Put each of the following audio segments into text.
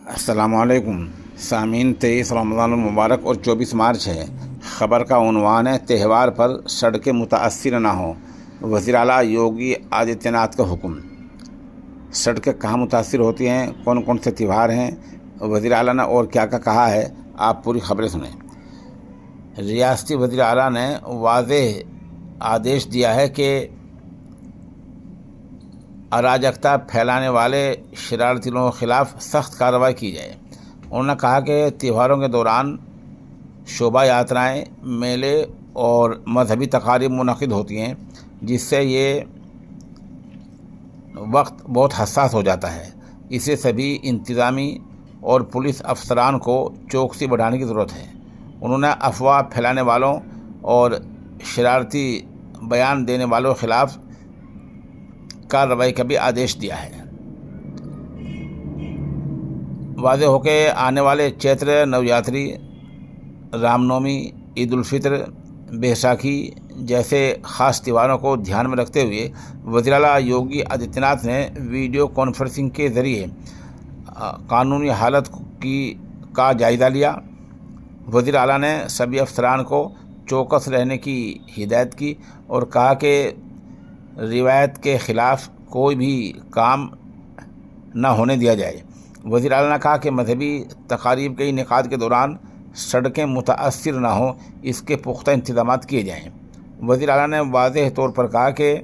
السلام علیکم سامعین، 23 رمضان المبارک اور 24 مارچ ہے۔ خبر کا عنوان ہے تہوار پر سڑکیں متاثر نہ ہوں، وزیر اعلیٰ یوگی آدتیہ ناتھ کا حکم۔ سڑکیں کہاں متاثر ہوتی ہیں، کون کون سے تہوار ہیں، وزیر اعلیٰ نے اور کیا کہا ہے، آپ پوری خبریں سنیں۔ ریاستی وزیر اعلیٰ نے واضح آدیش دیا ہے کہ اراجکتا پھیلانے والے شرارتی لوگوں کے خلاف سخت کارروائی کی جائے۔ انہوں نے کہا کہ تہواروں کے دوران شوبھا یاترائیں، میلے اور مذہبی تقاریب منعقد ہوتی ہیں، جس سے یہ وقت بہت حساس ہو جاتا ہے۔ اسے سبھی انتظامی اور پولیس افسران کو چوکسی بڑھانے کی ضرورت ہے۔ انہوں نے افواہ پھیلانے والوں اور شرارتی بیان دینے والوں کے خلاف کارروائی کا بھی آدیش دیا ہے۔ واضح ہو کہ آنے والے چیتر نویاتری، رام نومی، عید الفطر، بیساکھی جیسے خاص تہواروں کو دھیان میں رکھتے ہوئے وزیر اعلیٰ یوگی آدتیہ ناتھ نے ویڈیو کانفرنسنگ کے ذریعے قانونی حالت کا جائزہ لیا۔ وزیر اعلیٰ نے سبھی افسران کو چوکس رہنے کی ہدایت کی اور کہا کہ روایت کے خلاف کوئی بھی کام نہ ہونے دیا جائے۔ وزیر اعلیٰ نے کہا کہ مذہبی تقاریب کے انعقاد کے دوران سڑکیں متاثر نہ ہوں، اس کے پختہ انتظامات کیے جائیں۔ وزیر اعلیٰ نے واضح طور پر کہا کہ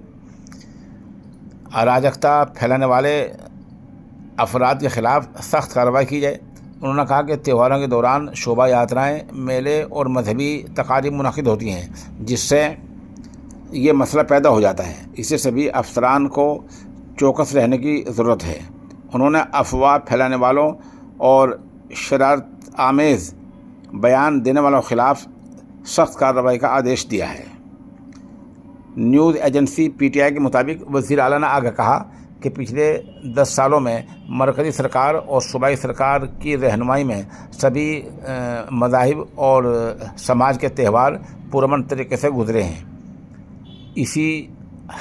اراجکتا پھیلانے والے افراد کے خلاف سخت کارروائی کی جائے۔ انہوں نے کہا کہ تہواروں کے دوران شوبھا یاترائیں، میلے اور مذہبی تقاریب منعقد ہوتی ہیں، جس سے یہ مسئلہ پیدا ہو جاتا ہے۔ اسے سبھی افسران کو چوکس رہنے کی ضرورت ہے۔ انہوں نے افواہ پھیلانے والوں اور شرارت آمیز بیان دینے والوں کے خلاف سخت کارروائی کا آدیش دیا ہے۔ نیوز ایجنسی PTI کے مطابق وزیر اعلیٰ نے آگے کہا کہ پچھلے 10 سالوں میں مرکزی سرکار اور صوبائی سرکار کی رہنمائی میں سبھی مذاہب اور سماج کے تہوار پرامن طریقے سے گزرے ہیں۔ اسی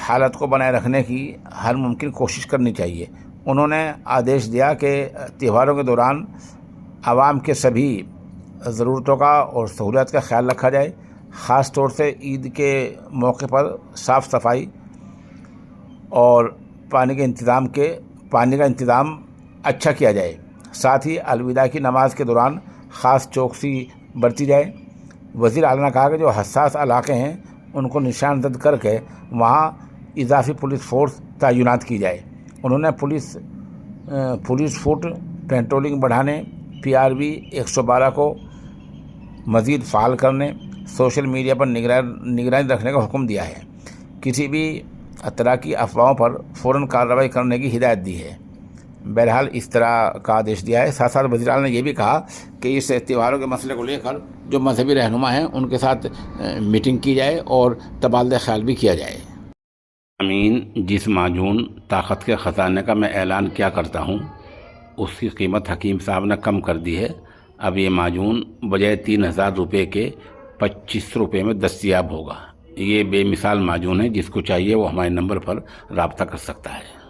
حالت کو بنائے رکھنے کی ہر ممکن کوشش کرنی چاہیے۔ انہوں نے آدیش دیا کہ تہواروں کے دوران عوام کے سبھی ضرورتوں کا اور سہولیات کا خیال رکھا جائے۔ خاص طور سے عید کے موقع پر صاف صفائی اور پانی کا انتظام اچھا کیا جائے۔ ساتھ ہی الوداع کی نماز کے دوران خاص چوکسی برتی جائے۔ وزیر اعلیٰ نے کہا کہ جو حساس علاقے ہیں ان کو نشاندہی کر کے وہاں اضافی پولیس فورس تعینات کی جائے۔ انہوں نے پولیس فوٹ پیٹرولنگ بڑھانے، PRV 112 کو مزید فعال کرنے، سوشل میڈیا پر نگرانی رکھنے کا حکم دیا ہے۔ کسی بھی طرح کی افواہوں پر فوراً کارروائی کرنے کی ہدایت دی ہے۔ بہرحال اس طرح کا آدیش دیا ہے۔ ساتھ ساتھ وزیر اعلیٰ نے یہ بھی کہا کہ اس تہواروں کے مسئلے کو لے کر جو مذہبی رہنما ہیں ان کے ساتھ میٹنگ کی جائے اور تبادلہ خیال بھی کیا جائے۔ جس معجون طاقت کے خزانے کا میں اعلان کیا کرتا ہوں، اس کی قیمت حکیم صاحب نے کم کر دی ہے۔ اب یہ معجون بجائے 3000 روپے کے 2500 روپے میں دستیاب ہوگا۔ یہ بے مثال معجون ہے، جس کو چاہیے وہ ہمارے نمبر پر رابطہ کر سکتا ہے۔